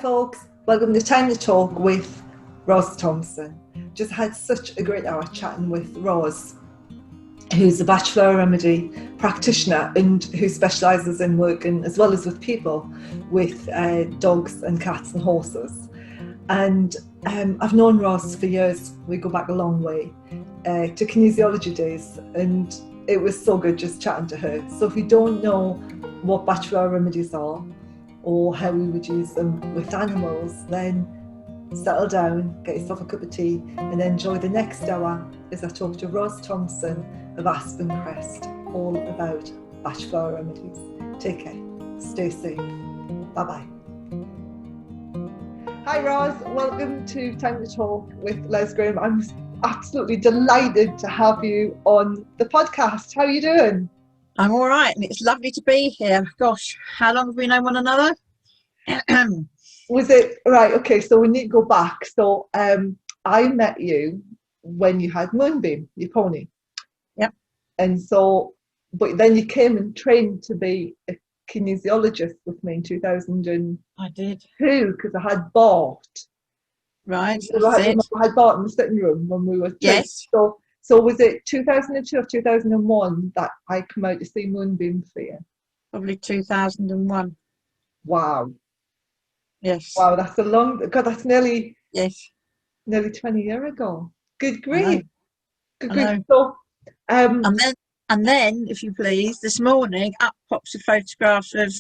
folks, welcome to Time to Talk with Ros Thompson. Just had such a great hour chatting with Ros, who's a Bach Flower Remedy practitioner and who specialises in working, as well as with people, with dogs and cats and horses. And I've known Ros for years. We go back a long way to kinesiology days, and it was so good just chatting to her. So if you don't know what Bach Flower Remedies are, or how we would use them with animals, then settle down, get yourself a cup of tea, and enjoy the next hour as I talk to Ros Thompson of Aspen Crest, all about Bach Flower Remedies. Take care, stay safe, bye-bye. Hi Ros, welcome to Time to Talk with Les Graham. I'm absolutely delighted to have you on the podcast. How are you doing? I'm all right, and it's lovely to be here. Gosh, how long have we known one another? Was it right? Okay, so we need to go back. So I met you when you had Moonbeam, your pony. Yep. And so, but then you came and trained to be a kinesiologist with me in 2002. I did. Because I had bought. Right. I had bought in the sitting room when we were. Yes. So was it 2002 or 2001 that I come out to see Moonbeam for you? Probably 2001. Wow. Yes. Wow, that's a long. God, that's nearly 20 years ago. Good grief. Good grief. So, and then, if you please, this morning up pops a photograph of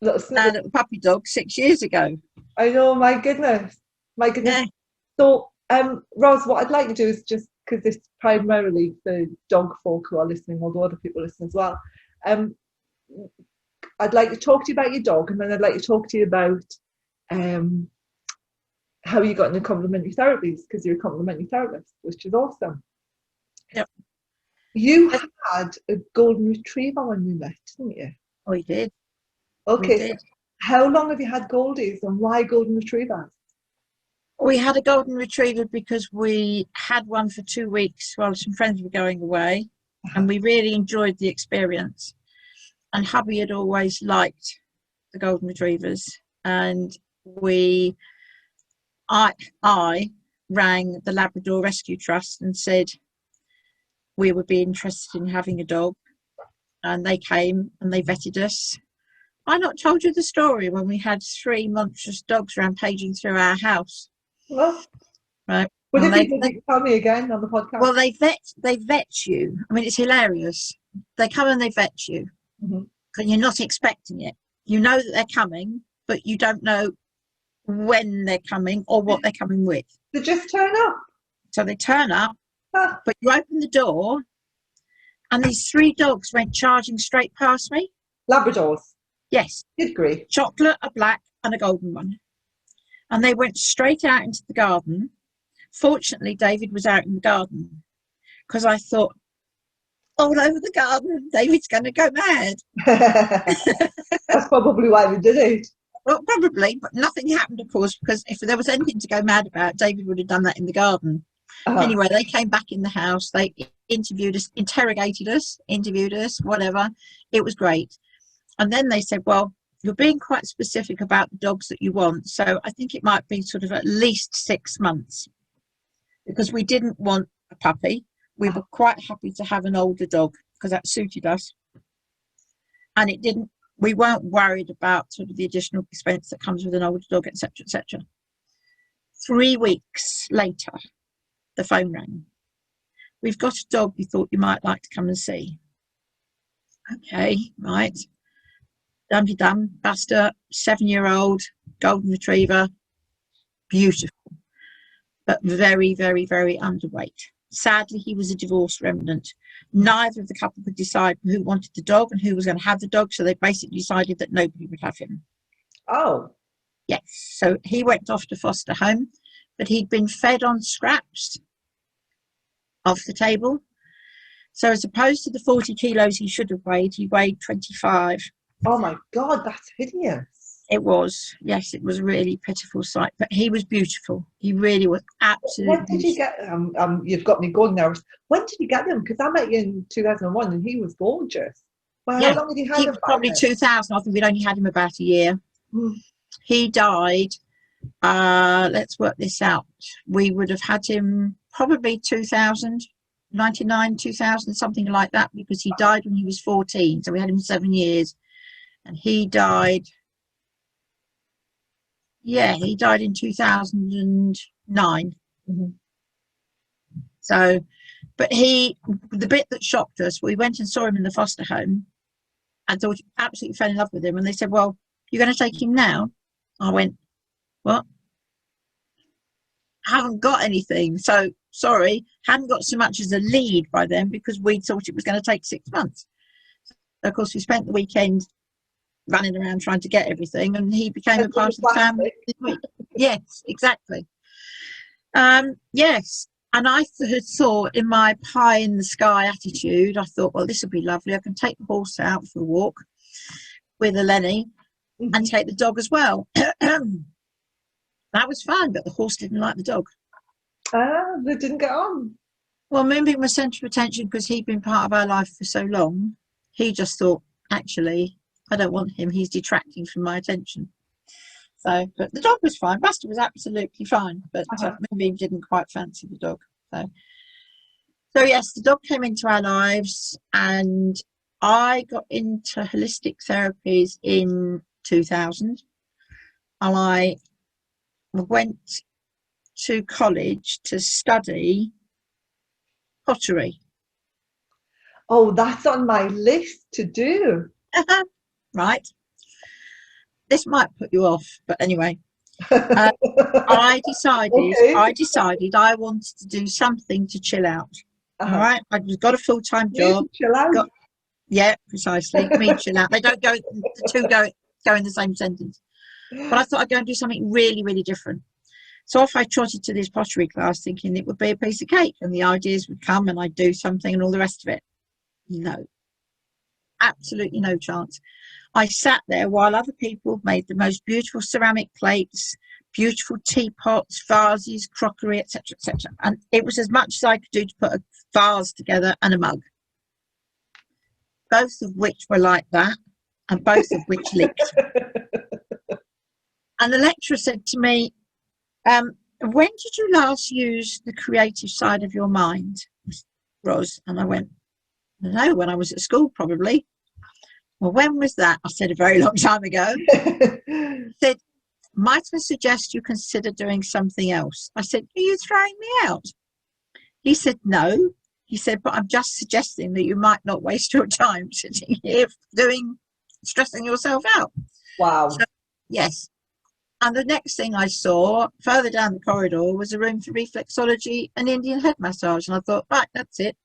our little puppy dog 6 years ago. I know. My goodness. Yeah. So, Ros, what I'd like to do is just, because it's primarily for dog folk who are listening, although other people listen as well. I'd like to talk to you about your dog, and then I'd like to talk to you about how you got into complementary therapies, because you're a complementary therapist, which is awesome. Yep. You had a golden retriever when we met, didn't you? We did. Okay. We did. So how long have you had goldies, and why golden retrievers? We had a golden retriever because we had one for 2 weeks while some friends were going away, and we really enjoyed the experience. And hubby had always liked the golden retrievers, and I rang the Labrador Rescue Trust and said we would be interested in having a dog, and they came and they vetted us. I not told you the story when we had 3 monstrous dogs rampaging through our house. Well, right. Would it be tell me again on the podcast? Well, they vet you. I mean, it's hilarious. They come and they vet you, and you're not expecting it. You know that they're coming, but you don't know when they're coming or what they're coming with. They just turn up. So they turn up, but you open the door, and these 3 dogs went charging straight past me. Labradors? Yes. Good grief. Chocolate, a black, and a golden one. And they went straight out into the garden. Fortunately, David was out in the garden, because I thought, all over the garden, David's going to go mad. That's probably why we did it. Well, probably, but nothing happened, of course, because if there was anything to go mad about, David would have done that in the garden. Anyway, they came back in the house. They interviewed us, interviewed us, whatever. It was great. And then they said, well, you're being quite specific about the dogs that you want. So I think it might be sort of at least 6 months, because we didn't want a puppy. We were quite happy to have an older dog because that suited us. And we weren't worried about sort of the additional expense that comes with an older dog, etc., etc. 3 weeks later, the phone rang. We've got a dog we thought you might like to come and see. Okay, right. Dum-de-dum, Buster, 7-year-old, golden retriever, beautiful, but very, very, very underweight. Sadly, he was a divorce remnant. Neither of the couple could decide who wanted the dog and who was going to have the dog, so they basically decided that nobody would have him. Oh. Yes, so he went off to foster home, but he'd been fed on scraps off the table. So as opposed to the 40 kilos he should have weighed, he weighed 25. Oh my God, that's hideous. It was, yes, it was a really pitiful sight, but he was beautiful. He really was absolutely. When did you get you've got me going now. When did you get him? Because I met you in 2001 and he was gorgeous. Well, how long did he have him? Probably 2000. I think we'd only had him about a year. He died, let's work this out. We would have had him probably 2000, 99, 2000, something like that, because he died when he was 14. So we had him 7 years. And he died, he died in 2009. Mm-hmm. So, but the bit that shocked us, we went and saw him in the foster home and thought absolutely fell in love with him. And they said, well, you're going to take him now? I went, what? I haven't got anything. So, sorry, hadn't got so much as a lead by then because we thought it was going to take 6 months. So, of course, we spent the weekend running around trying to get everything, and he became a part of the family this week. Yes, exactly. Yes. And I had thought, in my pie in the sky attitude, I thought, well, this will be lovely. I can take the horse out for a walk with a Lenny and take the dog as well. That was fine, but the horse didn't like the dog. They didn't get on. Well, Moonbeam was centre of attention because he'd been part of our life for so long. He just thought, actually, I don't want him. He's detracting from my attention. So, but the dog was fine. Buster was absolutely fine, but Moonbeam didn't quite fancy the dog. So yes, the dog came into our lives, and I got into holistic therapies in 2000, and I went to college to study pottery. Oh, that's on my list to do. Right. This might put you off, but anyway, I decided I wanted to do something to chill out. All right, I got a full-time job. Chill out. Yeah, precisely. Me chill out. They don't go. The two go in the same sentence. But I thought I'd go and do something really, really different. So off I trotted to this pottery class, thinking it would be a piece of cake, and the ideas would come, and I'd do something, and all the rest of it. No, absolutely no chance. I sat there while other people made the most beautiful ceramic plates, beautiful teapots, vases, crockery, etc., etc. And it was as much as I could do to put a vase together and a mug, both of which were like that, and both of which leaked. And the lecturer said to me, when did you last use the creative side of your mind, Ros? And I went, I don't know, when I was at school, probably. Well, when was that? I said, a very long time ago. He said, might I suggest you consider doing something else? I said, are you throwing me out? He said, no. He said, but I'm just suggesting that you might not waste your time sitting here stressing yourself out. Wow. So, yes. And the next thing I saw further down the corridor was a room for reflexology and Indian head massage. And I thought, right, that's it.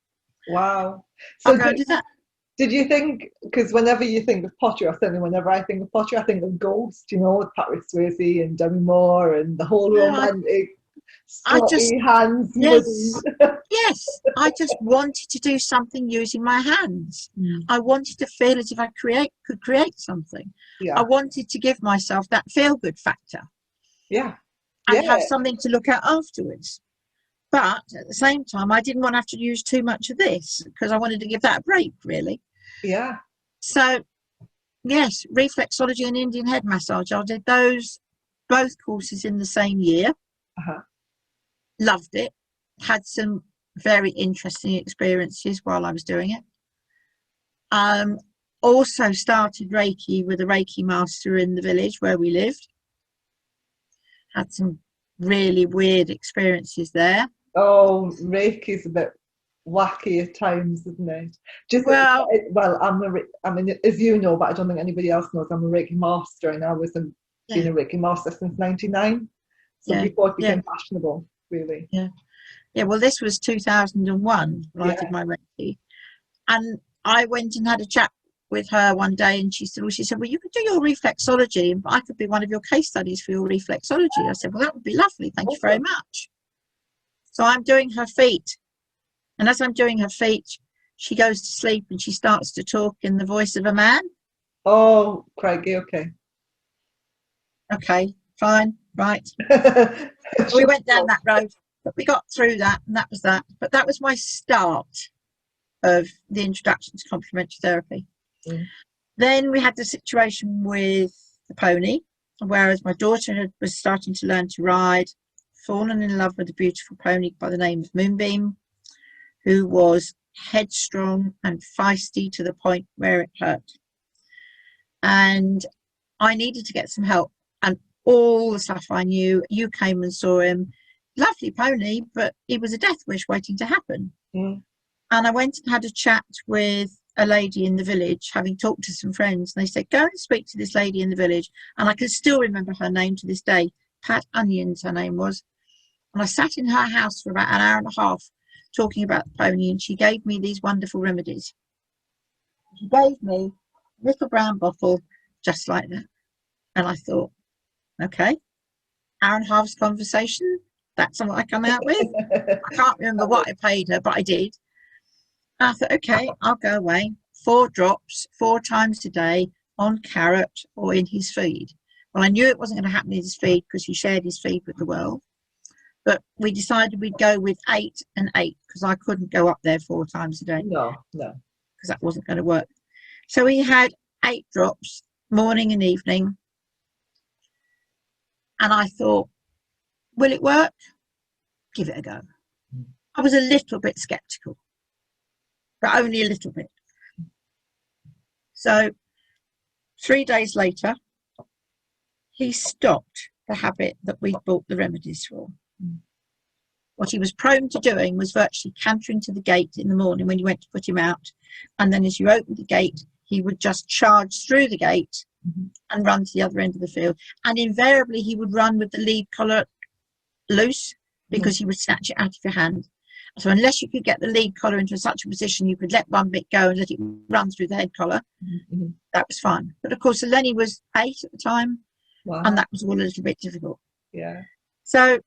Wow. So I'll go and do that. Did you think, because whenever you think of pottery, or certainly whenever I think of pottery, I think of Ghost, with Patrick Swayze and Demi Moore and the whole romantic, hands. Yes, yes. I just wanted to do something using my hands. I wanted to feel as if I could create something. Yeah. I wanted to give myself that feel-good factor. Yeah. And have something to look at afterwards. But at the same time, I didn't want to have to use too much of this because I wanted to give that a break, really. Yeah. So, yes, reflexology and Indian head massage. I did both courses in the same year. Loved it. Had some very interesting experiences while I was doing it. Also started Reiki with a Reiki master in the village where we lived. Had some really weird experiences there. Oh, Reiki's a bit wacky at times, isn't it? I mean, as you know, but I don't think anybody else knows, I'm a Reiki master, and I was been a Reiki master since '99. So before it became fashionable, really. Yeah. Well, this was 2001 when I did my Reiki, and I went and had a chat with her one day, and she said, well, you could do your reflexology, and I could be one of your case studies for your reflexology. I said, well, that would be lovely. Thank you very much. So I'm doing her feet. And as I'm doing her feet, she goes to sleep and she starts to talk in the voice of a man. Oh, Craigie, okay. Okay, fine, right. We went down that road, but we got through that, and that was that. But that was my start of the introduction to complementary therapy. Then we had the situation with the pony, whereas my daughter was starting to learn to ride, fallen in love with a beautiful pony by the name of Moonbeam, who was headstrong and feisty to the point where it hurt. And I needed to get some help. And all the stuff I knew, you came and saw him. Lovely pony, but it was a death wish waiting to happen. Mm. And I went and had a chat with a lady in the village, having talked to some friends. And they said, go and speak to this lady in the village. And I can still remember her name to this day. Pat Onions, her name was. And I sat in her house for about an hour and a half talking about the pony. And she gave me these wonderful remedies. She gave me a little brown bottle just like that. And I thought, okay, hour and a half's conversation. That's what I come out with. I can't remember what I paid her, but I did. And I thought, okay, I'll go away. 4 drops, 4 times a day on carrot or in his feed. Well, I knew it wasn't going to happen in his feed because he shared his feed with the world. But we decided we'd go with 8 and 8 because I couldn't go up there 4 times a day. No. Because that wasn't going to work. So he had 8 drops, morning and evening. And I thought, will it work? Give it a go. I was a little bit skeptical, but only a little bit. So 3 days later, he stopped the habit that we bought the remedies for. What he was prone to doing was virtually cantering to the gate in the morning when you went to put him out. And then as you opened the gate, he would just charge through the gate and run to the other end of the field. And invariably, he would run with the lead collar loose because he would snatch it out of your hand. So unless you could get the lead collar into such a position you could let one bit go and let it run through the head collar, that was fine. But of course, Lenny was 8 at the time, and that was all a little bit difficult. Yeah. So,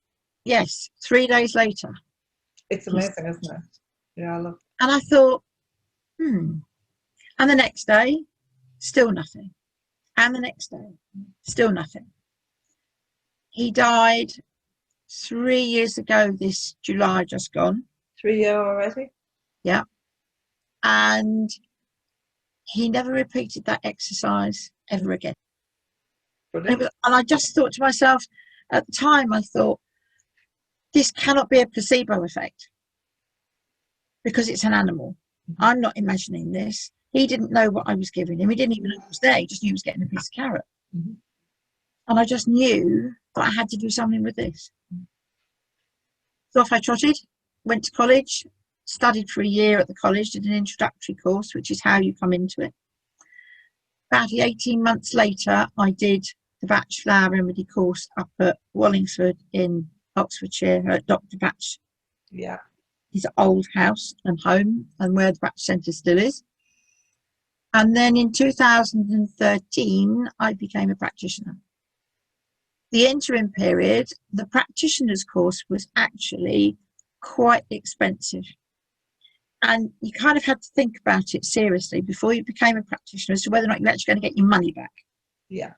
yes, 3 days later. It's amazing, isn't it? Yeah, I love it. And I thought, And the next day, still nothing. And the next day, still nothing. He died 3 years ago this July just gone. 3 years already? Yeah. And he never repeated that exercise ever again. And I just thought to myself, at the time, I thought, this cannot be a placebo effect because it's an animal. I'm not imagining this. He didn't know what I was giving him. He didn't even know it was there. He just knew he was getting a piece of carrot. And I just knew that I had to do something with this. So off I trotted, went to college, studied for a year at the college, did an introductory course, which is how you come into it. About 18 months later, I did the Bach Flower Remedy course up at Wallingford in Oxfordshire at Dr. Bach. Yeah. His old house and home, and where the Bach Centre still is. And then in 2013, I became a practitioner. The interim period, the practitioner's course was actually quite expensive. And you kind of had to think about it seriously before you became a practitioner as to whether or not you're actually going to get your money back. Yeah.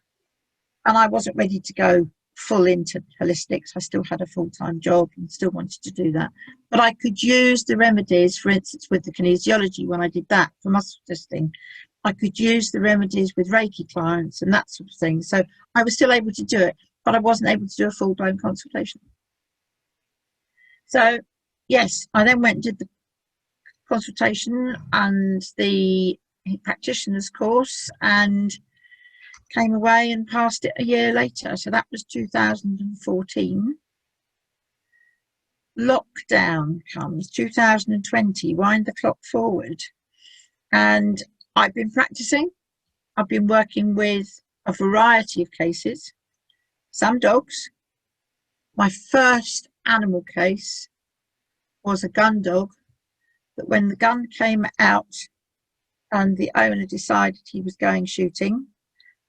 And I wasn't ready to go full into holistics. I still had a full-time job and still wanted to do that. But I could use the remedies, for instance, with the kinesiology when I did that for muscle testing. I could use the remedies with Reiki clients and that sort of thing. So I was still able to do it, but I wasn't able to do a full-blown consultation. So, yes, I then went and did the consultation and the practitioner's course and came away and passed it a year later. So that was 2014. Lockdown comes, 2020, wind the clock forward. And I've been practicing. I've been working with a variety of cases, some dogs. My first animal case was a gun dog that when the gun came out and the owner decided he was going shooting,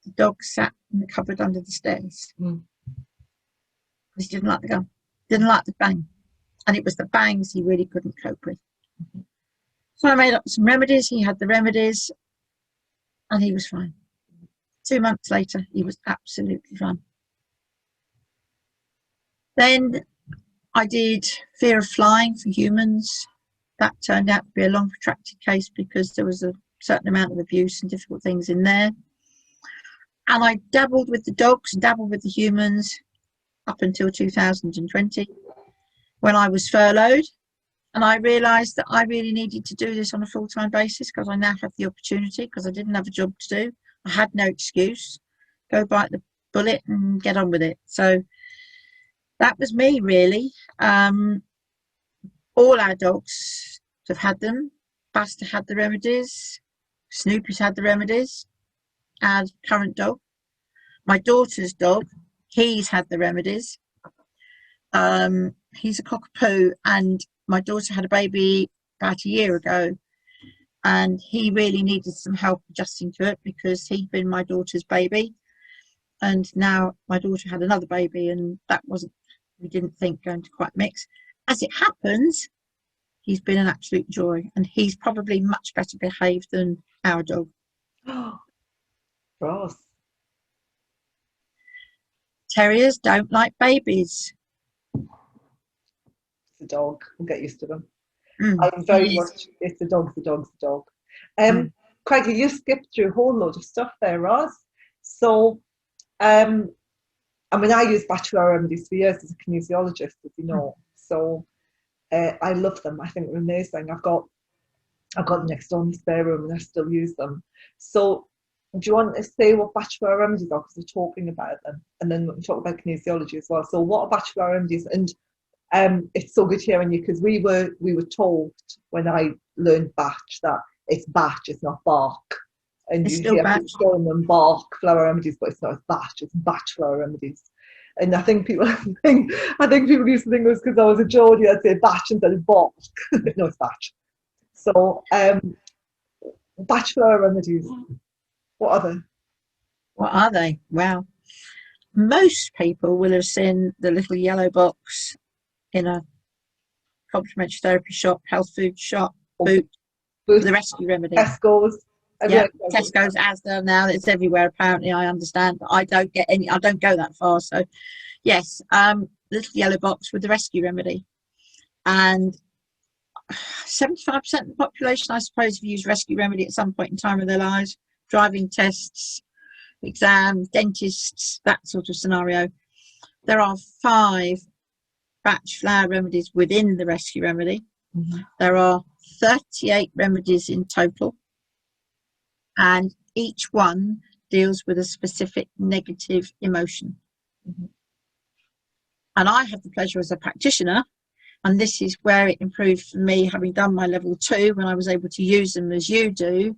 the dog sat in the cupboard under the stairs. Because he didn't like the gun, didn't like the bang. And it was the bangs he really couldn't cope with. So I made up some remedies. He had the remedies and he was fine. 2 months later, he was absolutely fine. Then I did fear of flying for humans. That turned out to be a long protracted case because there was a certain amount of abuse and difficult things in there. And I dabbled with the dogs and dabbled with the humans up until 2020 when I was furloughed. And I realised that I really needed to do this on a full-time basis because I now have the opportunity, because I didn't have a job to do. I had no excuse. Go bite the bullet and get on with it. So that was me, really. All our dogs have had them. Buster had the Remedies. Snoopy's had the Remedies. Our current dog. My daughter's dog, he's had the Remedies. He's a cockapoo, and my daughter had a baby about a year ago, and he really needed some help adjusting to it because he'd been my daughter's baby, and now my daughter had another baby, and that wasn't, we didn't think, going to quite mix. As it happens, he's been an absolute joy, and he's probably much better behaved than our dog. Ros. Terriers don't like babies. It's a dog. We'll get used to them. Mm, I'm very much, it's a dog, the dog's a dog. Craigie, you skipped through a whole load of stuff there, Ros. So, I mean, I used Bach Flower Remedies for years as a kinesiologist, as you know. So, I love them. I think they're amazing. I've got them next door in the spare room, and I still use them. So, do you want to say what Bach Flower Remedies are, because we're talking about them, and then we can talk about kinesiology as well. So, what are Bach Flower Remedies? And it's so good hearing you, because we were told when I learned Bach that it's Bach, it's not Bach. And it's you still hear Bach. people calling them Bach Flower Remedies, but it's not, it's Bach, it's Bach Flower Remedies. And I think people people used to think it was because I was a Geordie, I'd say Bach instead of Bach. No, it's Bach. So, Bach Flower Remedies, what are they? Well, most people will have seen the little yellow box in a complementary therapy shop, health food shop, boot, the rescue remedy. Tesco's. Yeah, Tesco's, Asda, now it's everywhere apparently, I understand, but I don't go that far. So yes, little yellow box with the rescue remedy. And 75% of the population, I suppose, have used rescue remedy at some point in time in their lives. Driving tests, exams, dentists, that sort of scenario. There are 5 Bach Flower Remedies within the rescue remedy. Mm-hmm. There are 38 remedies in total, and each one deals with a specific negative emotion. Mm-hmm. And I have the pleasure as a practitioner, and this is where it improved for me, having done my level 2, when I was able to use them as you do,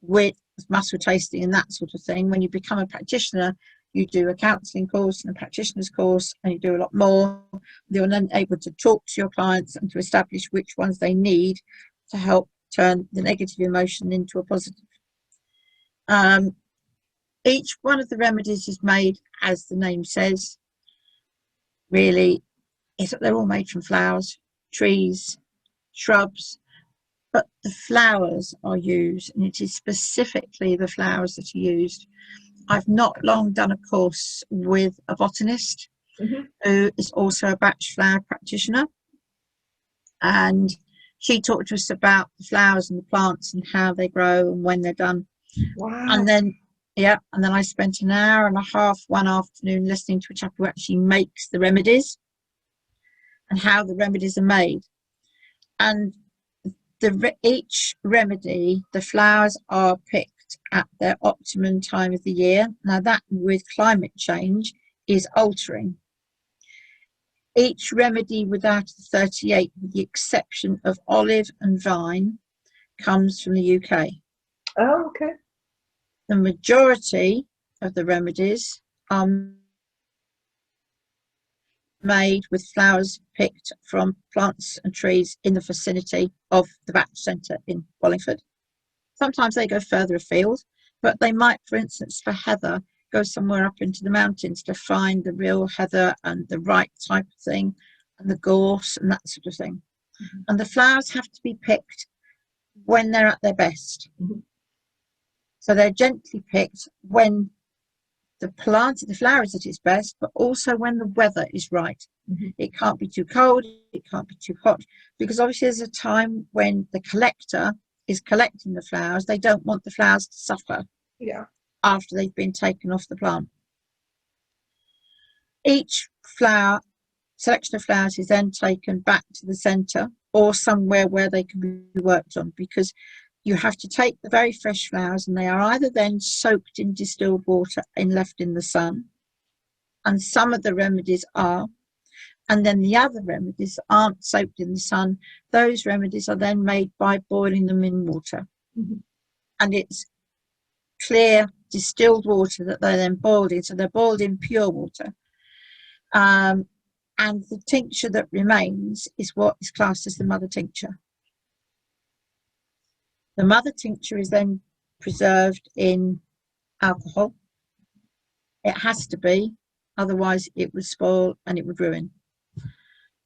with muscle tasting and that sort of thing. When you become a practitioner, you do a counselling course and a practitioner's course, and you do a lot more. You're then able to talk to your clients and to establish which ones they need to help turn the negative emotion into a positive. Each one of the remedies is made, as the name says, really, is that they're all made from flowers, trees, shrubs, but the flowers are used, and it is specifically the flowers that are used. I've not long done a course with a botanist who is also a Bach flower practitioner, and she talked to us about the flowers and the plants and how they grow and when they're done. Wow. And then I spent an hour and a half one afternoon listening to a chap who actually makes the remedies and how the remedies are made. And each remedy, the flowers are picked at their optimum time of the year. Now that, with climate change, is altering. Each remedy without the 38, with the exception of olive and vine, comes from the UK. Oh, okay. The majority of the remedies are made with flowers picked from plants and trees in the vicinity of the Bach Centre in Wallingford. Sometimes they go further afield, but they might, for instance, for heather, go somewhere up into the mountains to find the real heather and the right type of thing, and the gorse and that sort of thing. Mm-hmm. And the flowers have to be picked when they're at their best. Mm-hmm. So they're gently picked when the flower is at its best, but also when the weather is right. Mm-hmm. It can't be too cold, it can't be too hot, because obviously there's a time when the collector is collecting the flowers. They don't want the flowers to suffer. Yeah. after they've been taken off the plant. Each flower, selection of flowers, is then taken back to the centre or somewhere where they can be worked on, because you have to take the very fresh flowers and they are either then soaked in distilled water and left in the sun, and some of the remedies are, and then the other remedies aren't soaked in the sun. Those remedies are then made by boiling them in water. And it's clear distilled water that they're then boiled in, so they're boiled in pure water. And the tincture that remains is what is classed as the mother tincture. The mother tincture is then preserved in alcohol. It has to be, otherwise it would spoil and it would ruin.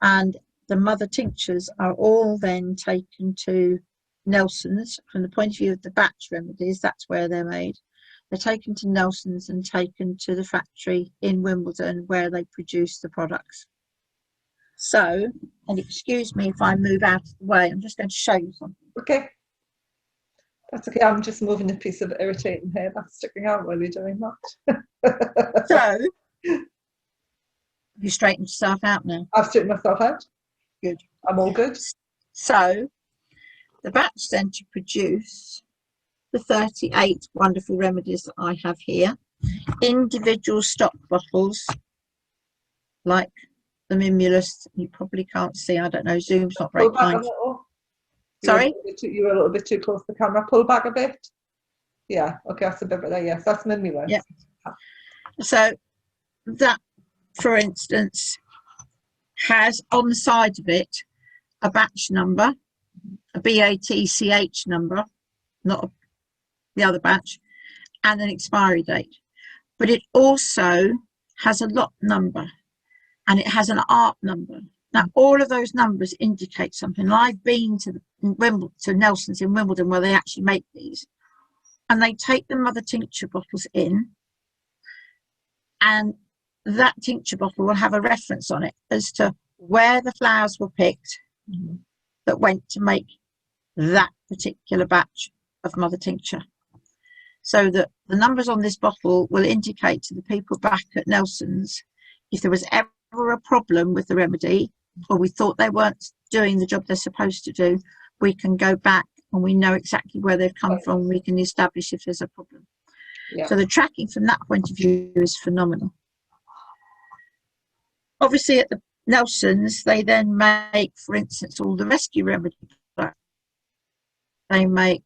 And the mother tinctures are all then taken to Nelson's. From the point of view of the batch remedies, that's where they're made. They're taken to Nelson's and taken to the factory in Wimbledon where they produce the products. So, and excuse me if I move out of the way, I'm just going to show you something. Okay. That's okay. I'm just moving a piece of irritating hair that's sticking out while you're doing that. So, you straightened yourself out now? I've straightened myself out. Good. I'm all good. So, the batch centre produce the 38 wonderful remedies that I have here. Individual stock bottles, like the Mimulus. You probably can't see. I don't know. Zoom's not very kind. Sorry? You were a little bit too close to the camera. Pull back a bit. Yeah. Okay, that's a bit better. Yes, that's Mimulus. Yeah. So that, for instance, has on the side of it a batch number, a BATCH number, not the other batch, and an expiry date. But it also has a lot number and it has an art number. Now, all of those numbers indicate something. I've been to Nelson's in Wimbledon where they actually make these, and they take the mother tincture bottles in, and that tincture bottle will have a reference on it as to where the flowers were picked that went to make that particular batch of mother tincture. So that the numbers on this bottle will indicate to the people back at Nelson's if there was ever a problem with the remedy, or we thought they weren't doing the job they're supposed to do, we can go back and we know exactly where they've come from. We can establish if there's a problem. Yeah. So the tracking from that point of view is phenomenal. Obviously at the Nelson's, they then make, for instance, all the rescue remedy products. They make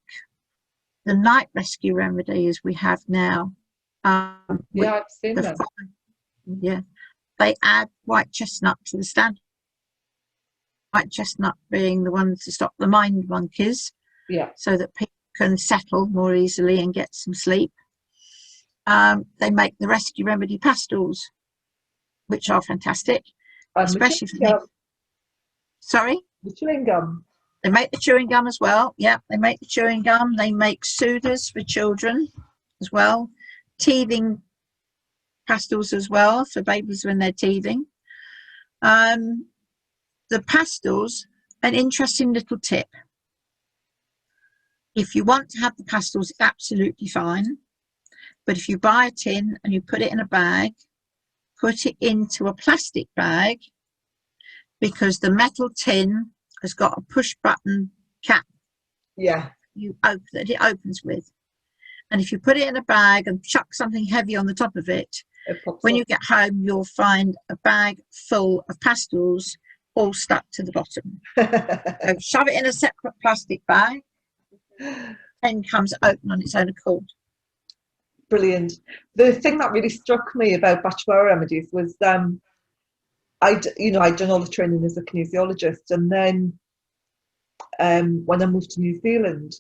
the night rescue remedy as we have now. Yeah, I've seen that. Yeah. They add white chestnut to the standard. White chestnut being the ones to stop the mind monkeys, so that people can settle more easily and get some sleep. They make the rescue remedy pastels, which are fantastic, especially for the sorry? The chewing gum. They make the chewing gum as well. Yeah, they make the chewing gum. They make soothers for children as well. Teething pastels as well for babies when they're teething. The pastels, an interesting little tip. If you want to have the pastels, it's absolutely fine. But if you buy a tin and you put it in a bag, put it into a plastic bag, because the metal tin has got a push button cap. Yeah. You open that it opens with. And if you put it in a bag and chuck something heavy on the top of it, when you get home, you'll find a bag full of pastels all stuck to the bottom. So shove it in a separate plastic bag, then comes open on its own accord. Brilliant. The thing that really struck me about Bach Flower Remedies was I'd done all the training as a kinesiologist, and then when I moved to New Zealand,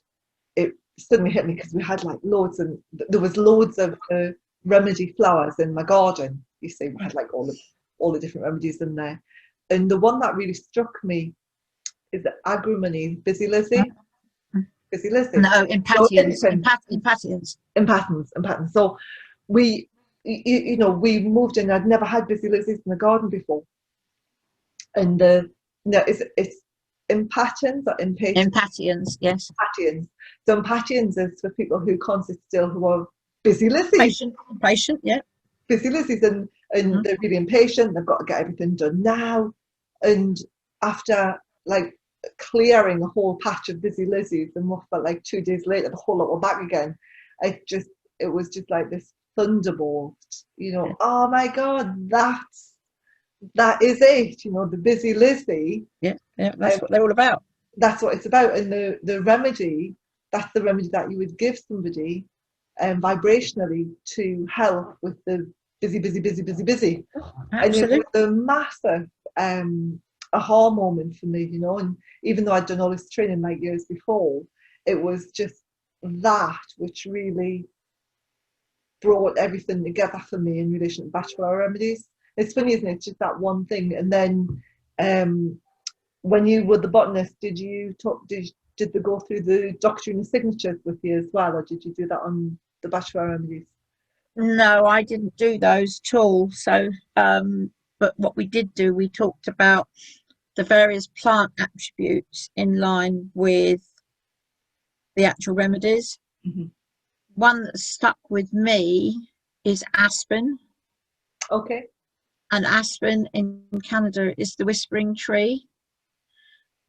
it suddenly hit me because we had like loads of remedy flowers in my garden. You see, we had like all the different remedies in there. And the one that really struck me is the agrimony, Busy Lizzie. Busy Lizzie. No, impatiens. Impatiens. So we moved in. I'd never had Busy Lizzies in the garden before. And it's impatiens or impatiens? Impatiens, yes. Impatiens. So impatiens is for people who can't sit still, who are busy Lizzie. Patient, yeah. Busy Lizzie's, and they're really impatient. They've got to get everything done now. And after like clearing a whole patch of busy Lizzies, and what felt like 2 days later, the whole lot were back again. It was just like this thunderbolt, you know. Yeah. Oh my God, that is it, you know, the busy Lizzie. Yeah, that's what they're all about. That's what it's about. And the remedy, that's the remedy that you would give somebody vibrationally to help with the busy. Absolutely. And it was a massive aha moment for me, you know. And even though I'd done all this training like years before, it was just that which really brought everything together for me in relation to Bach Flower Remedies. It's funny, isn't it? It's just that one thing. And then when you were the botanist, did they go through the doctrine and signatures with you as well, or did you do that on the Bach Flower Remedies? No, I didn't do those at all. So, but what we did do, we talked about the various plant attributes in line with the actual remedies. Mm-hmm. One that stuck with me is aspen. Okay. And aspen in Canada is the whispering tree.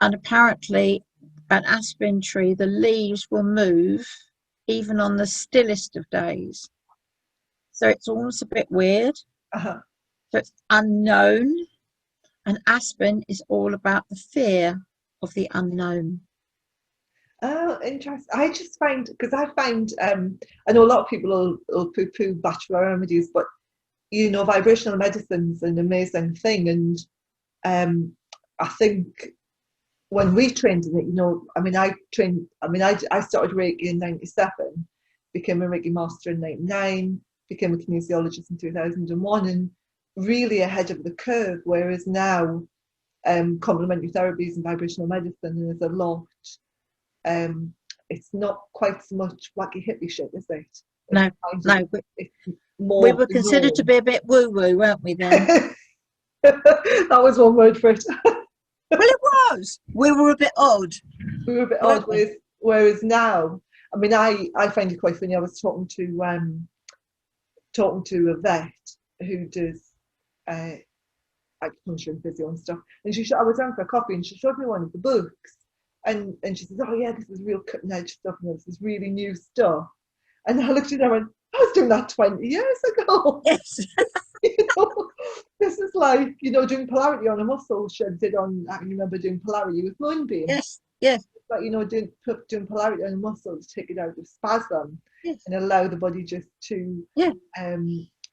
And apparently, an aspen tree, the leaves will move even on the stillest of days. So it's almost a bit weird. Uh-huh. So it's unknown. And aspen is all about the fear of the unknown. Oh, interesting. I just find, because I know a lot of people will poo-poo Bach Flower Remedies, but you know, vibrational medicine's an amazing thing. And I think when we trained in it, you know, I started Reiki in 97, became a Reiki master in 99, became a kinesiologist in 2001, and really ahead of the curve. Whereas now, complementary therapies and vibrational medicine is a lot. It's not quite so much wacky hippie shit, is it? No. It's more we were considered to be a bit woo-woo, weren't we then? That was one word for it. Well, it was. We were a bit odd. We were a bit odd. Whereas now, I find it quite funny. I was talking to a vet who does acupuncture and physio and stuff, and I was down for a coffee, and she showed me one of the books, and she says, "Oh yeah, this is real cutting edge stuff, and this is really new stuff." And I looked at her and went, "I was doing that 20 years ago." Yes. You know, this is like, you know, doing polarity on a muscle. She did on, I can remember doing polarity with Moonbeam. Yes. But, you know, doing polarity on a muscle to take it out of spasm. Yes. And allow the body just to, you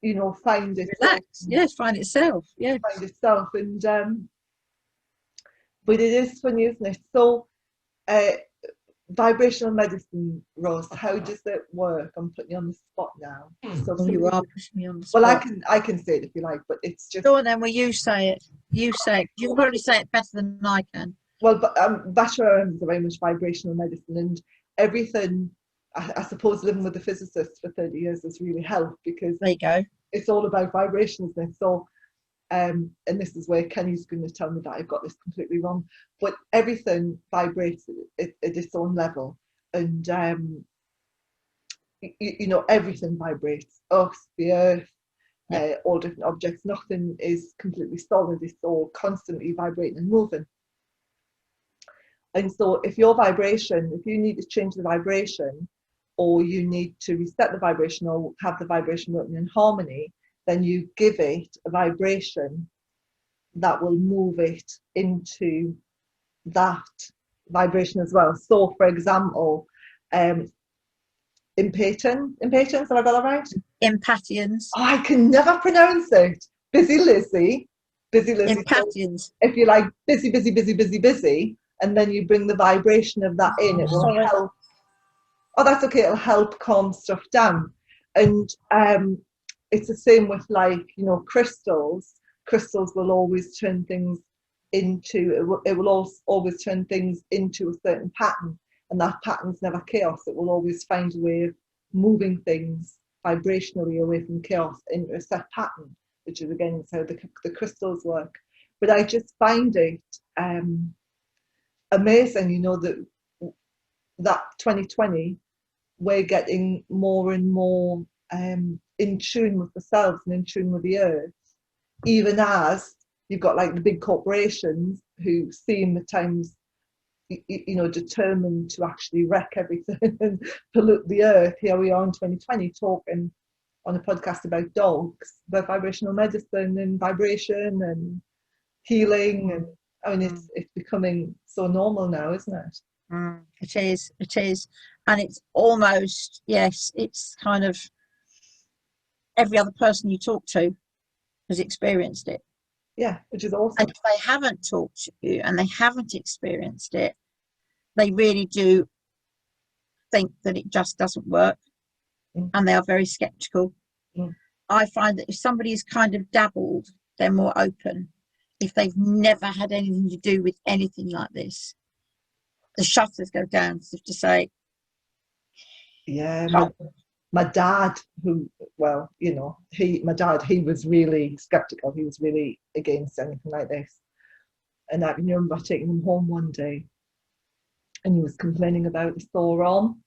know, find it. Relax. Yes, find itself. Yeah. Find itself. And, but it is funny, isn't it? So, vibrational medicine, Ros, how does it work? I'm putting you on the spot now. So you are pushing me on the spot. Well, I can say it if you like, but it's just. Go on then, you say it. You say it. You can probably say it better than I can. Well, Bach Flower Remedies are very much vibrational medicine, and everything. I suppose living with a physicist for 30 years has really helped, because there you go. It's all about vibrations, isn't it? So. And this is where Kenny's going to tell me that I've got this completely wrong, but everything vibrates at its own level, and you know, everything vibrates. Us, the earth, all different objects. Nothing is completely solid. It's all constantly vibrating and moving. And so, if you need to change the vibration, or you need to reset the vibration, or have the vibration working in harmony, then you give it a vibration that will move it into that vibration as well. So, for example, impatience, have I got that right? Impatience. Oh, I can never pronounce it. Busy Lizzie. Impatience. So if you like busy, and then you bring the vibration of that in, it will help. Oh, that's okay. It'll help calm stuff down. And it's the same with, like, you know, crystals. Crystals will always turn things into, it will always turn things into a certain pattern, and that pattern's never chaos. It will always find a way of moving things vibrationally away from chaos into a set pattern, which is again how the crystals work. But I just find it amazing, you know, that 2020 we're getting more and more in tune with themselves and in tune with the earth, even as you've got like the big corporations who seem at times, you know, determined to actually wreck everything and pollute the earth. Here we are in 2020 talking on a podcast about dogs, about vibrational medicine and vibration and healing, and I mean it's becoming so normal now, isn't it? It is, and it's almost, yes, it's kind of every other person you talk to has experienced it. Yeah, which is awesome. And if they haven't talked to you and they haven't experienced it, they really do think that it just doesn't work, and they are very skeptical. I find that if somebody's kind of dabbled, they're more open. If they've never had anything to do with anything like this, the shutters go down as if to say, yeah, my dad, who, well, you know, he was really skeptical. He was really against anything like this. And I remember taking him home one day and he was complaining about the sore arm.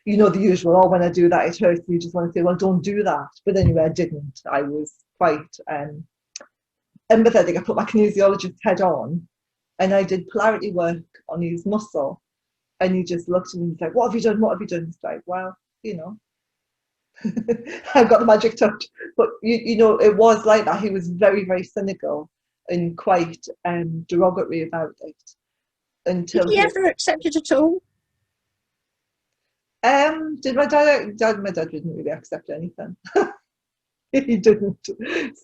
You know, the usual, oh, when I do that, it hurts. You just want to say, well, don't do that. But anyway, I didn't. I was quite empathetic. I put my kinesiologist's head on and I did polarity work on his muscle. And he just looked at me and was like, what have you done? What have you done? It's like, well, you know, I've got the magic touch. But, you know, it was like that. He was very, very cynical and quite derogatory about it. Until did he ever accept it at all? Did my dad didn't really accept anything. He didn't.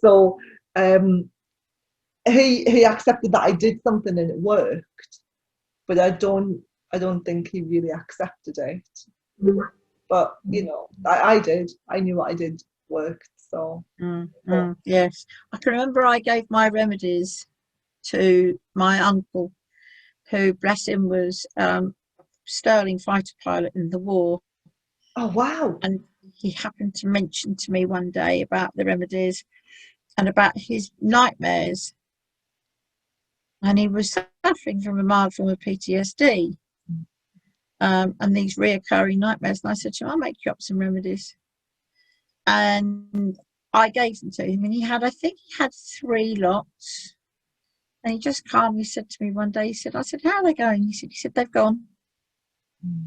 So he accepted that I did something and it worked, but I don't think he really accepted it. But you know, I did. I knew what I did worked. So yes, I can remember I gave my remedies to my uncle, who, bless him, was Sterling fighter pilot in the war. Oh wow. And he happened to mention to me one day about the remedies and about his nightmares, and he was suffering from a mild form of PTSD, and these reoccurring nightmares. And I said to him, I'll make you up some remedies, and I gave them to him, and I think he had 3 lots. And he just calmly said to me one day, I said, how are they going? He said, they've gone.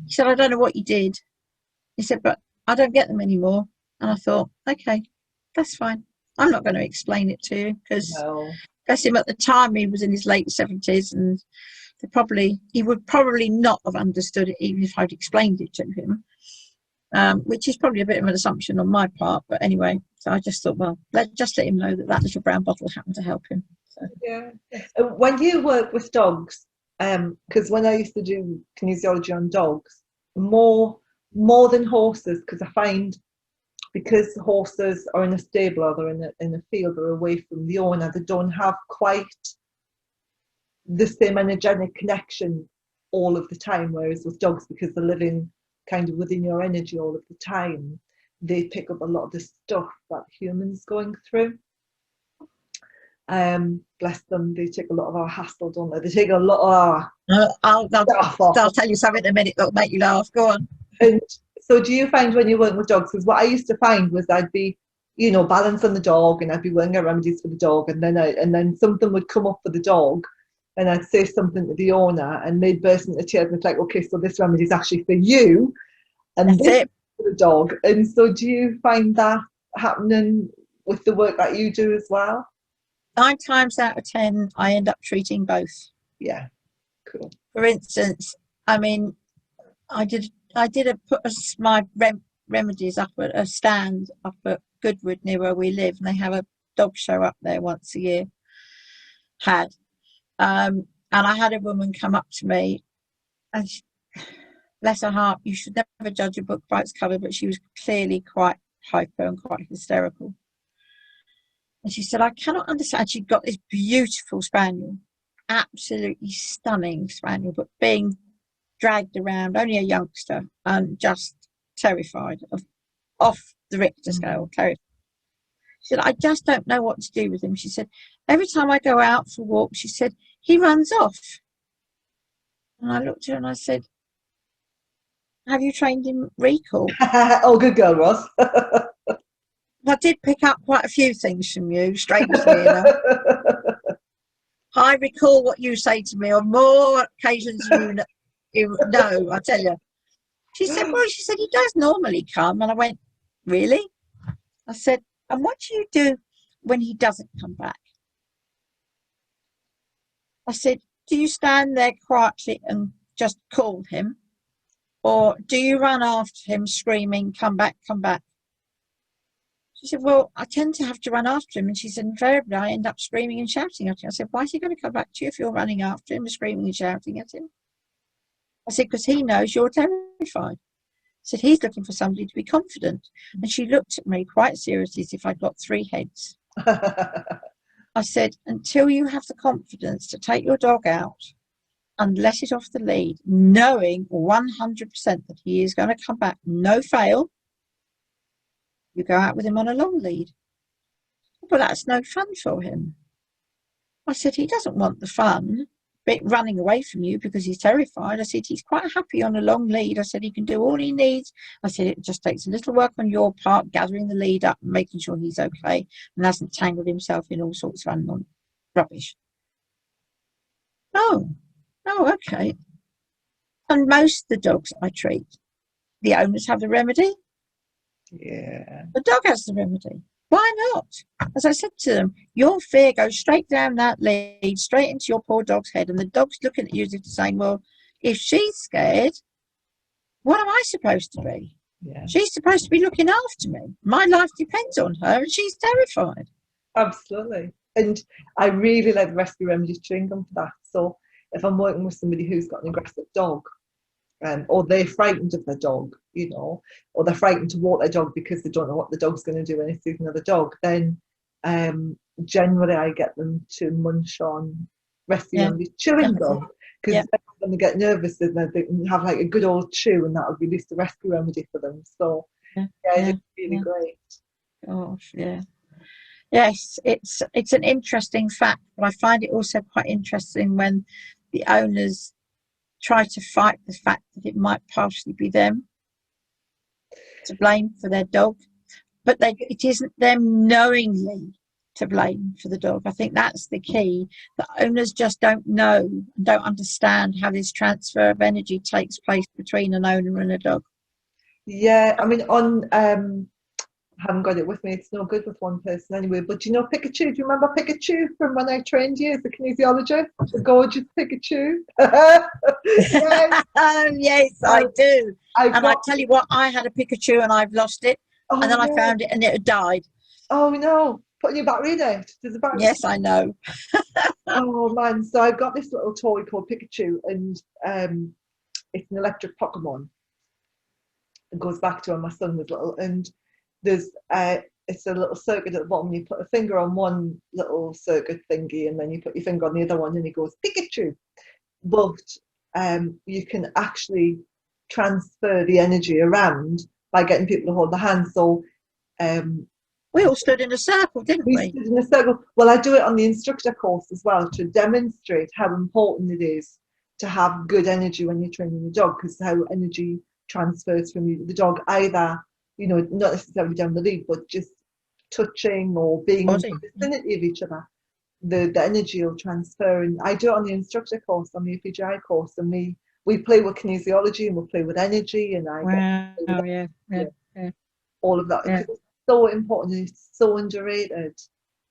He said, I don't know what you did. He said, but I don't get them anymore. And I thought, okay, that's fine. I'm not going to explain it to you, because bless him, at the time he was in his late 70s, and he would probably not have understood it even if I'd explained it to him, which is probably a bit of an assumption on my part. But anyway, so I just thought, well, let's just let him know that little brown bottle happened to help him. So. Yeah. When you work with dogs, because when I used to do kinesiology on dogs, more than horses, because I find because horses are in a stable or they're in a field, they're away from the owner, they don't have quite the same energetic connection all of the time, whereas with dogs, because they're living kind of within your energy all of the time, they pick up a lot of the stuff that humans going through. Bless them, they take a lot of our hassle, don't they? They take a lot of our I'll tell you something in a minute that'll make you laugh. Go on. And so do you find when you work with dogs, because what I used to find was I'd be, you know, balancing the dog and I'd be working out remedies for the dog, and then something would come up for the dog and I'd say something to the owner and they'd burst into tears and it's like, okay, so this remedy is actually for you and that's this it. is for the dog. And so do you find that happening with the work that you do as well? 9 times out of 10, I end up treating both. Yeah, cool. For instance, I mean, I did put my remedies up at a stand up at Goodwood near where we live, and they have a dog show up there once a year. And I had a woman come up to me, and bless her heart, you should never judge a book by its cover, but she was clearly quite hyper and quite hysterical. And she said, I cannot understand. She'd got this beautiful spaniel, absolutely stunning spaniel, but being dragged around, only a youngster, and just terrified, off the Richter scale, terrified. She said, I just don't know what to do with him. She said, every time I go out for a walk, she said, he runs off. And I looked at her and I said, have you trained him recall? Oh, good girl, Ros. I did pick up quite a few things from you, strangely enough. I recall what you say to me on more occasions than you know, I tell you. She said, well, she said, he does normally come. And I went, really? I said, and what do you do when he doesn't come back? I said, do you stand there quietly and just call him? Or do you run after him screaming, come back, come back? She said, well, I tend to have to run after him. And she said, invariably, I end up screaming and shouting at him. I said, why is he going to come back to you if you're running after him and screaming and shouting at him? I said, because he knows you're terrified. I said, he's looking for somebody to be confident. And she looked at me quite seriously as if I'd got 3 heads. I said, until you have the confidence to take your dog out and let it off the lead, knowing 100% that he is going to come back, no fail, you go out with him on a long lead. But that's no fun for him. I said, he doesn't want the fun, bit running away from you because he's terrified. I said, he's quite happy on a long lead. I said, he can do all he needs. I said, it just takes a little work on your part, gathering the lead up and making sure he's okay and hasn't tangled himself in all sorts of animal rubbish. Oh, okay. And most of the dogs I treat, the owners have the remedy. Yeah. The dog has the remedy. Why not? As I said to them, your fear goes straight down that lead, straight into your poor dog's head, and the dog's looking at you as if saying, well, if she's scared, what am I supposed to be? Yeah. She's supposed to be looking after me. My life depends on her, and she's terrified. Absolutely. And I really like the rescue remedy chewing gum for that. So if I'm working with somebody who's got an aggressive dog, or they're frightened of their dog, you know, or they're frightened to walk their dog because they don't know what the dog's going to do when it sees another dog, then generally I get them to munch on rescue remedy chewing gum, because when they get nervous, then they can have like a good old chew, and that will release the rescue remedy for them. So it's really great. Gosh, yeah. Yes, it's an interesting fact, but I find it also quite interesting when the owners try to fight the fact that it might partially be them to blame for their dog, but it isn't them knowingly to blame for the dog. I think that's the key. The owners just don't know, don't understand how this transfer of energy takes place between an owner and a dog. Yeah, I mean, I haven't got it with me, it's no good with one person anyway, but you know Pikachu, do you remember Pikachu from when I trained you as a kinesiologist? The gorgeous Pikachu. Yes. Yes, I do. I tell you what, I had a Pikachu and I've lost it, and then I found it and it had died. Oh no, putting your battery in it. There's a battery. Yes, I know. Oh man, so I've got this little toy called Pikachu, and it's an electric Pokemon. It goes back to when my son was little, and there's it's a little circuit at the bottom. You put a finger on one little circuit thingy, and then you put your finger on the other one, and it goes Pikachu. But you can actually transfer the energy around by getting people to hold the hand. So we all stood in a circle, didn't we? We stood in a circle. Well, I do it on the instructor course as well to demonstrate how important it is to have good energy when you're training your dog, because how energy transfers from you to the dog, either, you know, not necessarily down the lead, but just touching or being in the vicinity of each other. The energy will transfer. And I do it on the instructor course, on the APGI course, and we play with kinesiology and we play with energy, and all of that. Yeah. It's so important. It's so underrated.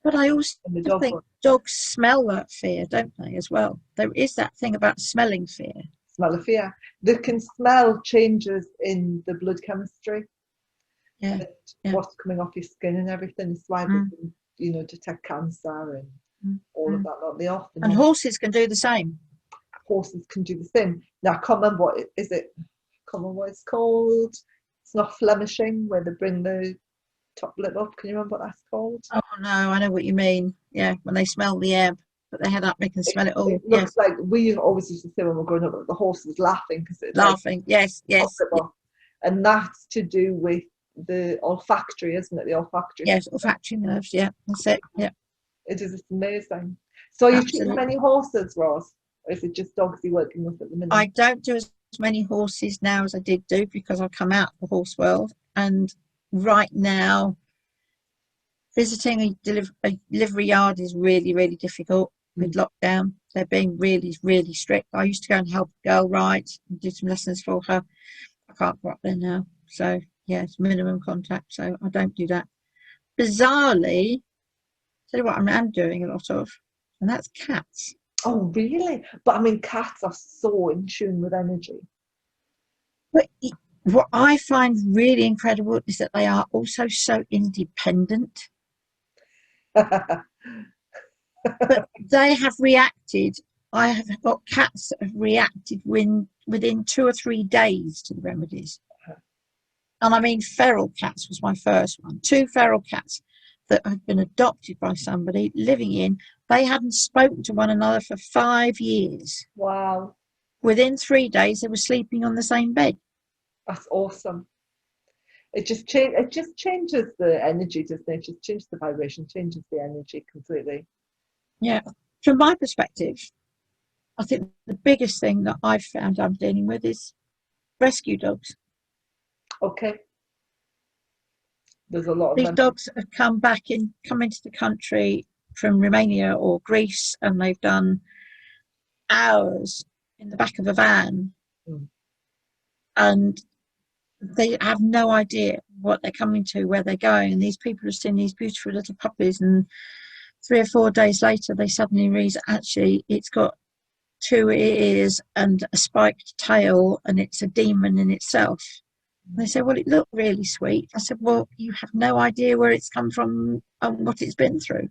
But I also think dogs smell that fear, don't they, as well? There is that thing about smelling fear. Smell of fear. They can smell changes in the blood chemistry. What's coming off your skin and everything. It's why they can, you know, detect cancer and all of that. Not the often. And horses can do the same. Horses can do the same. Now, I can't remember what it's called. It's not flemishing, where they bring the top lip up. Can you remember what that's called? Oh no, I know what you mean. Yeah, when they smell the air, put their head up, they can smell it all. It looks like we always used to say when we were growing up that the horse was laughing because it's laughing. Yes. And that's to do with the olfactory, isn't it? The olfactory. Yes, olfactory nerves. Yeah, that's it. Yeah. It is. It's amazing. So, are you treating many horses, Ros, or is it just dogs you're working with at the minute? I don't do as many horses now as I did do, because I've come out of the horse world, and right now visiting a delivery yard is really, really difficult with lockdown. They're being really, really strict. I used to go and help a girl write and do some lessons for her. I can't go up there now. So, yeah, it's minimum contact. So I don't do that. Bizarrely, tell you what I'm doing a lot of, and that's cats. Oh, really? But I mean, cats are so in tune with energy. But what I find really incredible is that they are also so independent. But they have reacted. I have got cats that have reacted within 2 or 3 days to the remedies. And I mean, feral cats was my first one. 2 feral cats that had been adopted by somebody living in. They hadn't spoken to one another for 5 years. Wow. Within 3 days, they were sleeping on the same bed. That's awesome. It just changes the energy, doesn't it? It just changes the vibration, changes the energy completely. Yeah. From my perspective, I think the biggest thing that I've found I'm dealing with is rescue dogs. Okay. There's a lot of These them. dogs have come into the country from Romania or Greece, and they've done hours in the back of a van, and they have no idea what they're coming to, where they're going. And these people have seen these beautiful little puppies, and 3 or 4 days later, they suddenly realize actually it's got 2 ears and a spiked tail, and it's a demon in itself. They said, well, it looked really sweet. I said, well, you have no idea where it's come from and what it's been through.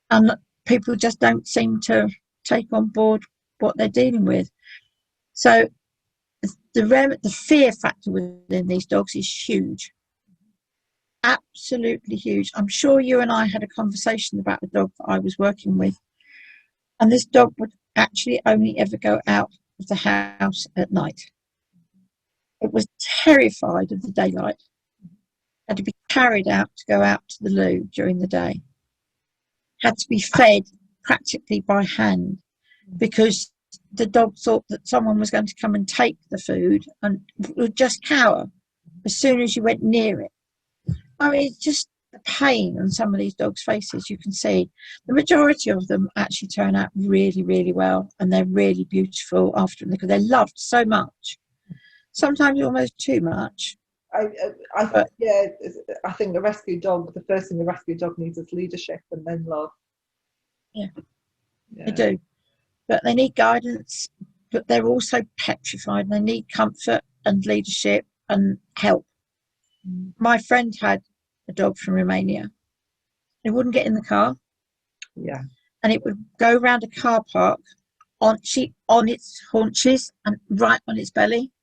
And people just don't seem to take on board what they're dealing with. So the fear factor within these dogs is huge. Absolutely huge. I'm sure you and I had a conversation about the dog that I was working with. And this dog would actually only ever go out of the house at night. It was terrified of the daylight. Had to be carried out to go out to the loo during the day. Had to be fed practically by hand because the dog thought that someone was going to come and take the food and would just cower as soon as you went near it. I mean, it's just the pain on some of these dogs' faces. You can see the majority of them actually turn out really, really well, and they're really beautiful after them because they're loved so much. Sometimes almost too much. I think the first thing the rescue dog needs is leadership and then love. Yeah, they do. But they need guidance, but they're also petrified. They need comfort and leadership and help. My friend had a dog from Romania. It wouldn't get in the car. Yeah. And it would go around a car park on its haunches and right on its belly.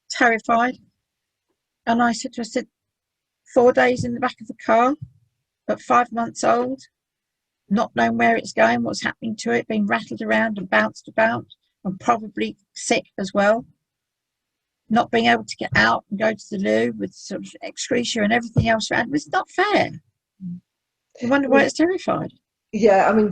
Terrified. And I said to her, 4 days in the back of the car at 5 months old, not knowing where it's going, what's happening to it, being rattled around and bounced about, and probably sick as well. Not being able to get out and go to the loo with sort of excretia and everything else around. It's not fair. You wonder why it's terrified. Yeah, I mean,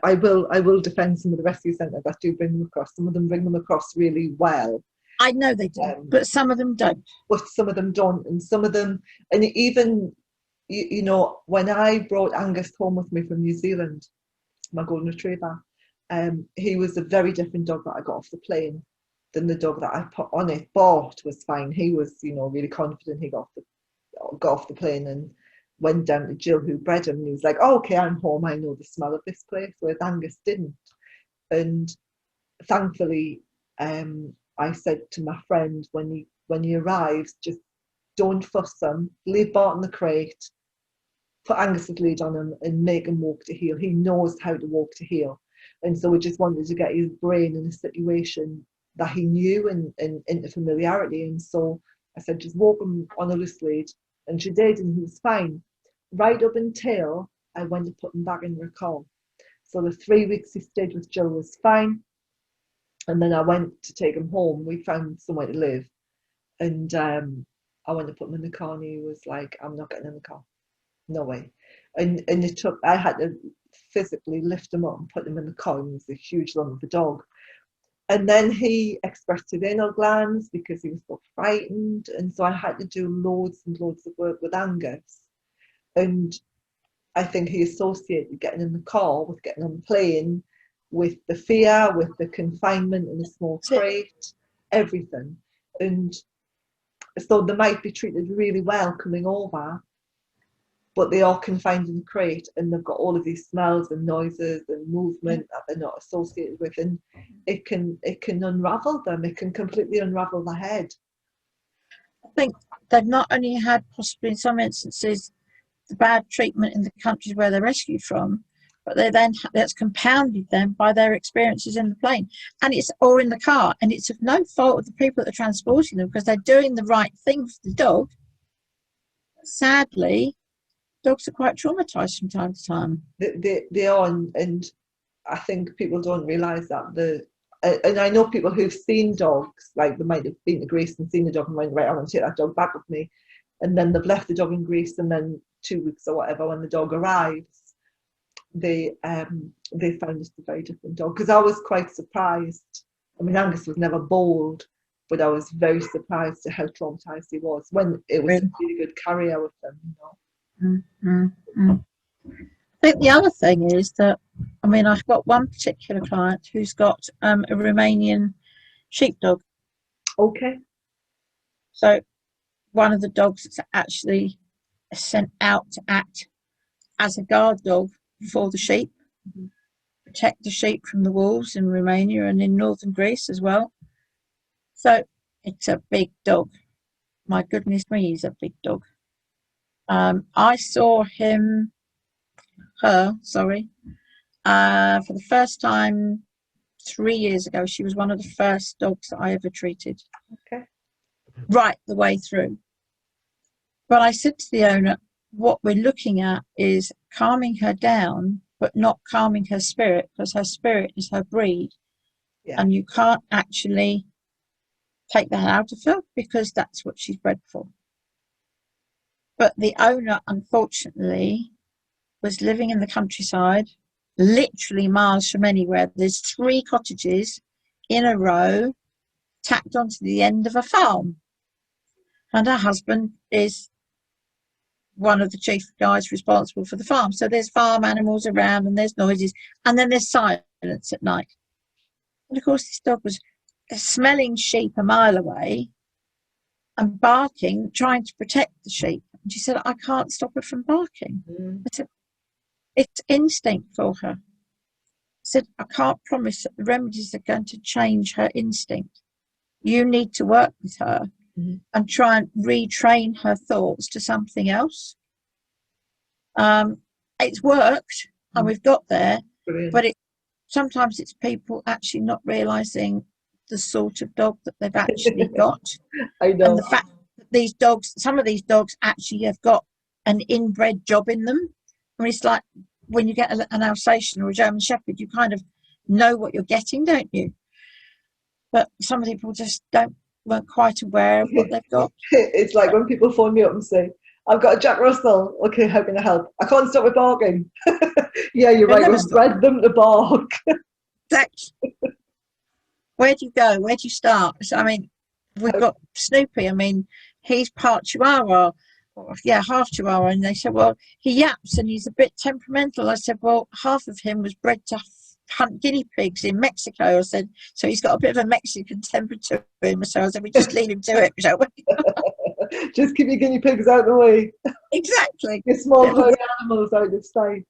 I will defend some of the rescue centres that do bring them across. Some of them bring them across really well. I know they do, but some of them don't. But some of them don't, and some of them, and even, you know, when I brought Angus home with me from New Zealand, my golden retriever, he was a very different dog that I got off the plane than the dog that I put on it. Bart was fine. He was, you know, really confident. He got off the plane and went down to Jill, who bred him, and he was like, oh, okay, I'm home. I know the smell of this place, whereas Angus didn't. And thankfully, I said to my friend, when he arrives, just don't fuss him, leave Bart in the crate, put Angus's lead on him and make him walk to heel. He knows how to walk to heel. And so we just wanted to get his brain in a situation that he knew and into familiarity. And so I said, just walk him on a loose lead. And she did, and he was fine. Right up until I went to put him back in the car. So the 3 weeks he stayed with Jill was fine. And then I went to take him home. We found somewhere to live. And I went to put him in the car, and he was like, I'm not getting in the car. No way. And I had to physically lift him up and put him in the car. He was a huge lump of a dog. And then he expressed his anal glands because he was so frightened. And so I had to do loads and loads of work with Angus. And I think he associated getting in the car with getting on the plane, with the fear, with the confinement in a small crate, everything. And so they might be treated really well coming over, but they are confined in the crate and they've got all of these smells and noises and movement that they're not associated with, and it can unravel them. It can completely unravel the head. I think they've not only had, possibly in some instances, the bad treatment in the countries where they're rescued from, but that's compounded them by their experiences in the plane, and it's or in the car, and it's of no fault of the people that are transporting them, because they're doing the right thing for the dog. Sadly, dogs are quite traumatized from time to time. They are, and I think people don't realise that and I know people who've seen dogs, like they might have been to Greece and seen the dog and went, right, I want to take that dog back with me, and then they've left the dog in Greece, and then 2 weeks or whatever, when the dog arrives, they find it's a very different dog. Because I was quite surprised. I mean, Angus was never bold, but I was very surprised at how traumatized he was when it was a really good carrier with them, you know. Mm-hmm. I think the other thing is that, I mean, I've got one particular client who's got a Romanian sheepdog. Okay. So one of the dogs that's actually sent out to act as a guard dog for the sheep, protect the sheep from the wolves in Romania and in northern Greece as well. So it's a big dog. My goodness me, he's a big dog. I saw her, for the first time 3 years ago. She was one of the first dogs that I ever treated. Okay. Right the way through. But I said to the owner, what we're looking at is calming her down, but not calming her spirit, because her spirit is her breed. Yeah. And you can't actually take that out of her, because that's what she's bred for. But the owner, unfortunately, was living in the countryside, literally miles from anywhere. There's 3 cottages in a row tacked onto the end of a farm. And her husband is one of the chief guys responsible for the farm. So there's farm animals around, and there's noises, and then there's silence at night. And of course, this dog was smelling sheep a mile away and barking, trying to protect the sheep. And she said, I can't stop her from barking. I said, it's instinct for her. I said, I can't promise that the remedies are going to change her instinct. You need to work with her and try and retrain her thoughts to something else. It's worked, and we've got there. Brilliant. But sometimes it's people actually not realising the sort of dog that they've actually got. I know. And the fact that these dogs, some of these dogs actually have got an inbred job in them. I mean, it's like when you get an Alsatian or a German Shepherd, you kind of know what you're getting, don't you? But some people just weren't quite aware of what they've got. It's like when people phone me up and say, I've got a Jack Russell. Okay, how can I help? I can't stop with barking. Yeah, you're right. We've bred them to bark. Exactly. Where do you go? Where do you start? So, I mean, we've got Snoopy. I mean, he's part Chihuahua, half Chihuahua. And they said, well, he yaps and he's a bit temperamental. I said, well, half of him was bred to hunt guinea pigs in Mexico. I said, so he's got a bit of a Mexican temper to him. So I said, we just leave him to it, shall we? Just keep your guinea pigs out of the way. Exactly. Your small animals out of sight.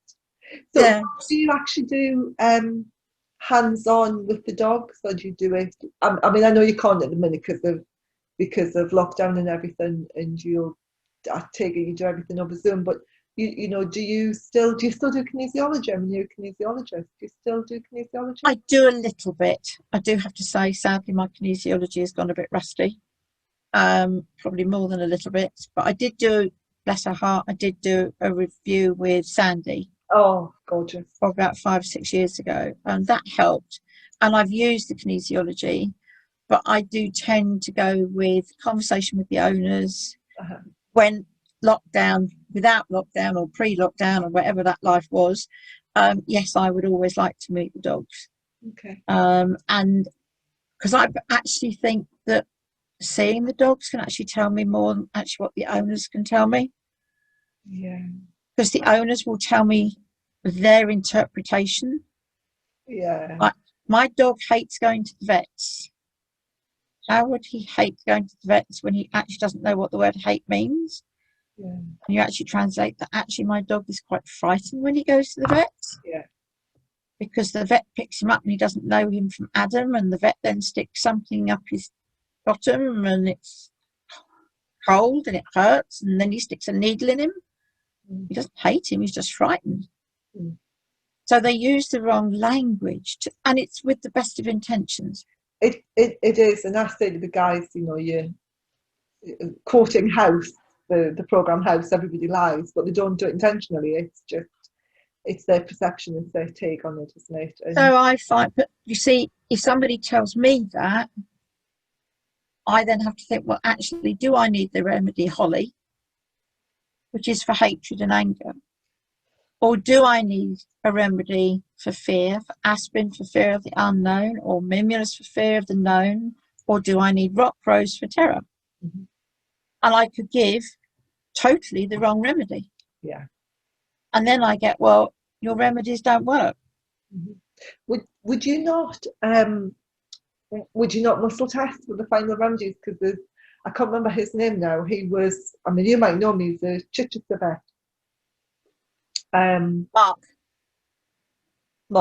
So do you actually do hands-on with the dogs, or do you do it? I mean, I know you can't at the minute because of lockdown and everything, and I take it you do everything over Zoom. But you know, do you still do kinesiology? I mean, you're a kinesiologist. Do you still do kinesiology? I do a little bit. I do have to say, sadly, my kinesiology has gone a bit rusty. Probably more than a little bit. But I did do, bless her heart, I did do a review with Sandy. Oh, gorgeous. About 5 or 6 years ago, and that helped. And I've used the kinesiology, but I do tend to go with conversation with the owners when lockdown, without lockdown or pre-lockdown or whatever that life was. Yes, I would always like to meet the dogs. Okay. And because I actually think that seeing the dogs can actually tell me more than actually what the owners can tell me. Yeah. because the owners will tell me their interpretation. Yeah. Like, my dog hates going to the vets. How would he hate going to the vets when he actually doesn't know what the word hate means? Yeah. And you actually translate that, actually my dog is quite frightened when he goes to the vets. Yeah. Because the vet picks him up and he doesn't know him from Adam, and the vet then sticks something up his bottom and it's cold and it hurts, and then he sticks a needle in him. He doesn't hate him, he's just frightened. So they use the wrong language, and it's with the best of intentions. It is, and I say to the guys, you know, you're quoting House, the program House, everybody lies, but they don't do it intentionally. It's just, it's their perception, it's their take on it, isn't it? And so I find, but you see, if somebody tells me that, I then have to think, well, actually, do I need the remedy Holly, which is for hatred and anger? Or do I need a remedy for fear, for aspirin for fear of the unknown, or mimulus for fear of the known? Or do I need rock rose for terror? And I could give totally the wrong remedy. Yeah. And then I get, well, your remedies don't work. Would you not muscle test with the final remedies? Because I can't remember his name now. He was, I mean, you might know him, he's a Chichester vet. Mark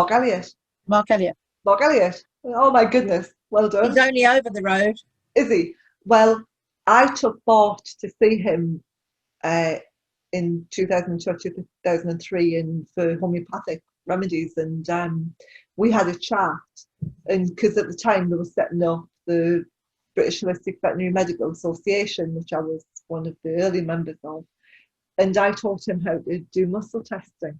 Elliott. Mark Elliott. Mark Elliott. Oh my goodness. Well done. He's only over the road. Is he? Well, I took Bart to see him in 2002, 2003 and for homeopathic remedies, and we had a chat, and because at the time they were setting up the British Holistic Veterinary Medical Association, which I was one of the early members of, and I taught him how to do muscle testing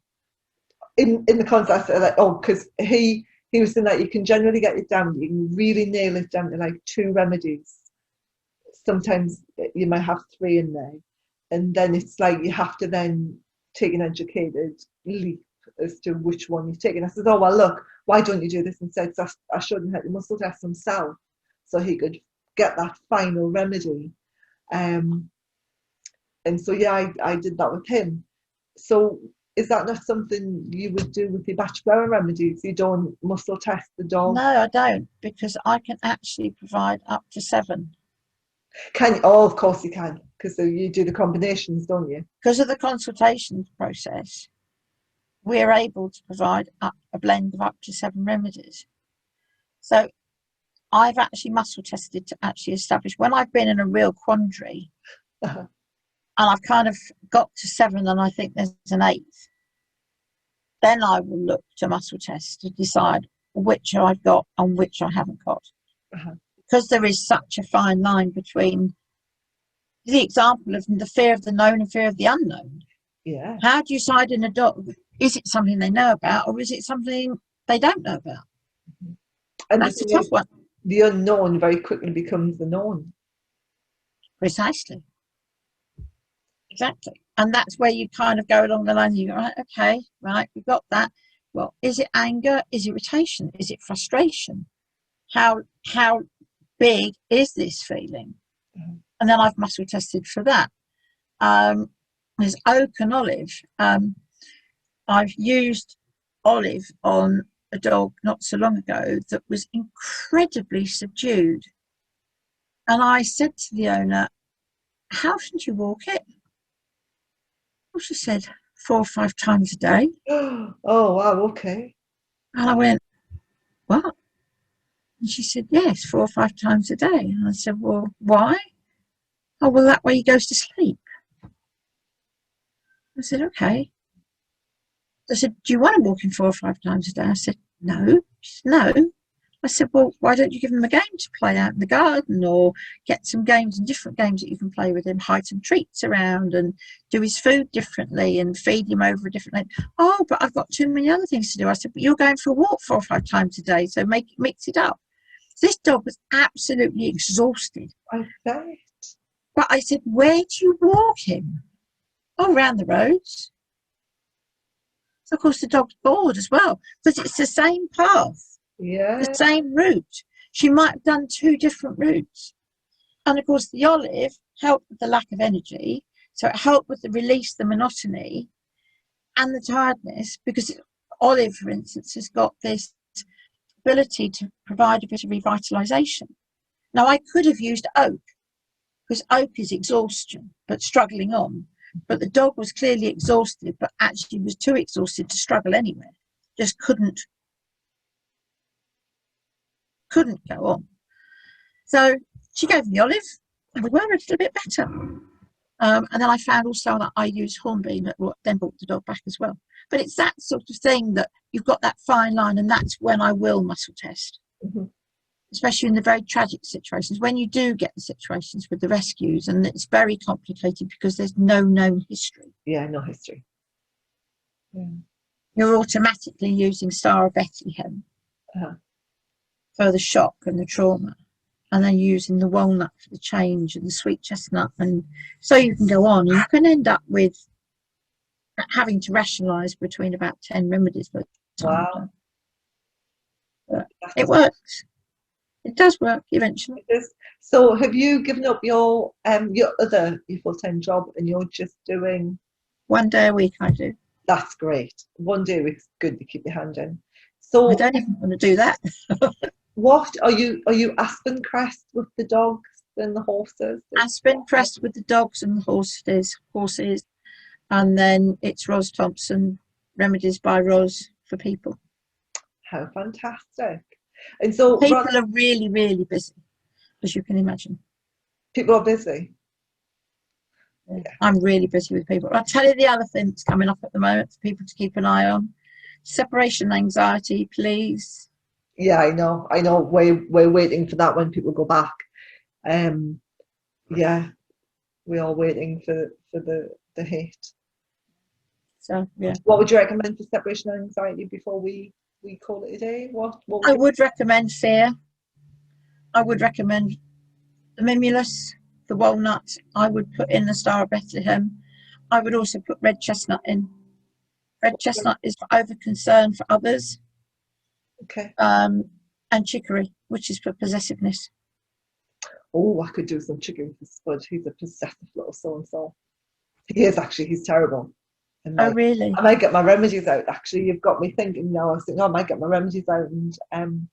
in the context of like, because he was saying that you can generally get it down, you can really nail it down to like 2 remedies. Sometimes you might have 3 in there, and then it's like you have to then take an educated leap as to which one you're taking. I said, oh well, look, why don't you do this instead? So I showed him how to muscle test himself so he could get that final remedy, and so yeah, I did that with him. So is that not something you would do with your Bach Flower Remedies? You don't muscle test the dog? No, I don't, because I can actually provide up to 7. Can you? Oh, of course you can, because you do the combinations, don't you? Because of the consultation process, we're able to provide a blend of up to 7 remedies. So I've actually muscle tested to actually establish when I've been in a real quandary, and I've kind of got to 7 and I think there's an 8th, then I will look to muscle test to decide which I've got and which I haven't got. Because there is such a fine line between the example of the fear of the known and fear of the unknown. Yeah. How do you decide in a dog, is it something they know about or is it something they don't know about? And that's a tough one. The unknown very quickly becomes the known. Precisely. Exactly. And that's where you kind of go along the line, you go, right, okay, right, we've got that. Well, is it anger? Is it irritation? Is it frustration? How big is this feeling? And then I've muscle tested for that. There's oak and olive. I've used olive on a dog not so long ago that was incredibly subdued. And I said to the owner, how often do you walk it? Well, she said 4 or 5 times a day. Oh, wow, okay. And I went, what? And she said, yes, 4 or 5 times a day. And I said, well, why? Oh, well, that way he goes to sleep. I said, okay. I said, do you want to walk him 4 or 5 times a day? I said, no. She said, no. I said, well, why don't you give him a game to play out in the garden, or get some games and different games that you can play with him, hide some treats around and do his food differently and feed him over a different night. Oh, but I've got too many other things to do. I said, but you're going for a walk 4 or 5 times a day, so mix it up. This dog was absolutely exhausted. I bet. But I said, where do you walk him? Oh, around the roads. So, of course, the dog's bored as well, because it's the same path. Yeah. The same route. She might have done 2 different routes. And of course the olive helped with the lack of energy, so it helped with the release, the monotony, and the tiredness, because Olive, for instance, has got this ability to provide a bit of revitalisation. Now, I could have used oak, because oak is exhaustion, but struggling on. But the dog was clearly exhausted, but actually was too exhausted to struggle anywhere. Just couldn't go on. So she gave me Olive, and we were a little bit better. And then I found also that I used Hornbeam, then brought the dog back as well. But it's that sort of thing that you've got that fine line, and that's when I will muscle test. Mm-hmm. Especially in the very tragic situations, when you do get the situations with the rescues, and it's very complicated because there's no known history. Yeah, no history. Yeah. You're automatically using Star of Bethlehem for the shock and the trauma, and then using the walnut for the change and the sweet chestnut, and so you can go on. You can end up with having to rationalise between about 10 remedies. Wow. But it works. It does work eventually. It is. So have you given up your full-time job and you're just doing 1 day a week? I do. That's great. 1 day a week is good to keep your hand in. So I don't even want to do that. What are you aspen crest with the dogs and the horses? Aspen crest with the dogs and the horses, and then it's Ros Thompson, Remedies by Ros for people. How fantastic. And so people are really, really busy, as you can imagine. People are busy. Yeah. I'm really busy with people. I'll tell you the other thing that's coming up at the moment for people to keep an eye on. Separation anxiety, please. Yeah, I know. We're waiting for that when people go back. Yeah, we are waiting for the hit. So yeah. What would you recommend for separation anxiety before we call it a day? What I would recommend fear. I would recommend the mimulus, the walnut. I would put in the Star of Bethlehem. I would also put red chestnut in. Red chestnut is for over concern for others. Okay. And chicory, which is for possessiveness. Oh, I could do some chicory for Spud. He's a possessive little so-and-so. He is actually. He's terrible. Oh, really? I might get my remedies out. Actually, you've got me thinking now. I was thinking, I might get my remedies out and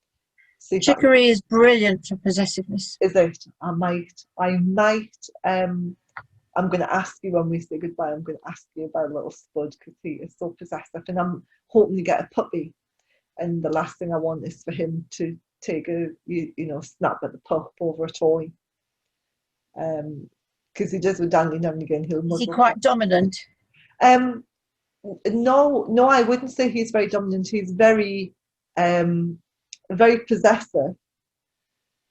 see. Chicory is brilliant for possessiveness. Is it? I might. I'm going to ask you when we say goodbye. I'm going to ask you about little Spud because he is so possessive, and I'm hoping to get a puppy. And the last thing I want is for him to take a snap at the pup over a toy. Because he does with Dandy now and again. Is he quite dominant? No, I wouldn't say he's very dominant. He's very possessive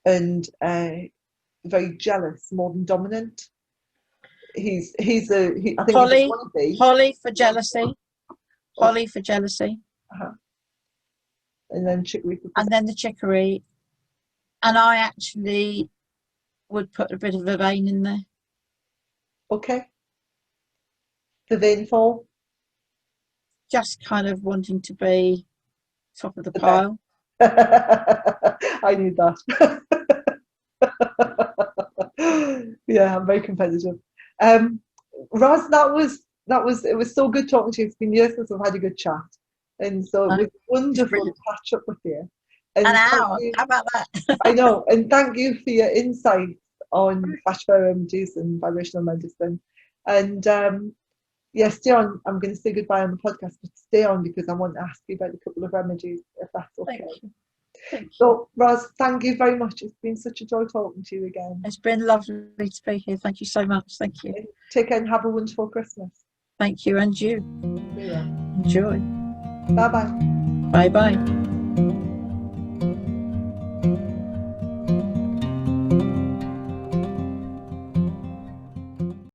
and very jealous more than dominant. I think Holly for jealousy. Holly for jealousy. Uh-huh. And then chicory. And then the chicory. And I actually would put a bit of vervain in there. Okay. Vervain for? Just kind of wanting to be top of the pile. I need that. Yeah, I'm very competitive. Ros, it was so good talking to you. It's been years since I've had a good chat. And so it was wonderful to catch up with you. And an hour, how about that? I know, and thank you for your insights on Bach Flower Remedies and vibrational medicine. And stay on. I'm going to say goodbye on the podcast, but stay on because I want to ask you about a couple of remedies, if that's okay. Thank you. So, Ros, thank you very much. It's been such a joy talking to you again. It's been lovely to be here. Thank you so much. Thank you. Take care and have a wonderful Christmas. Thank you, and you. Yeah. Enjoy. Bye-bye. Bye-bye.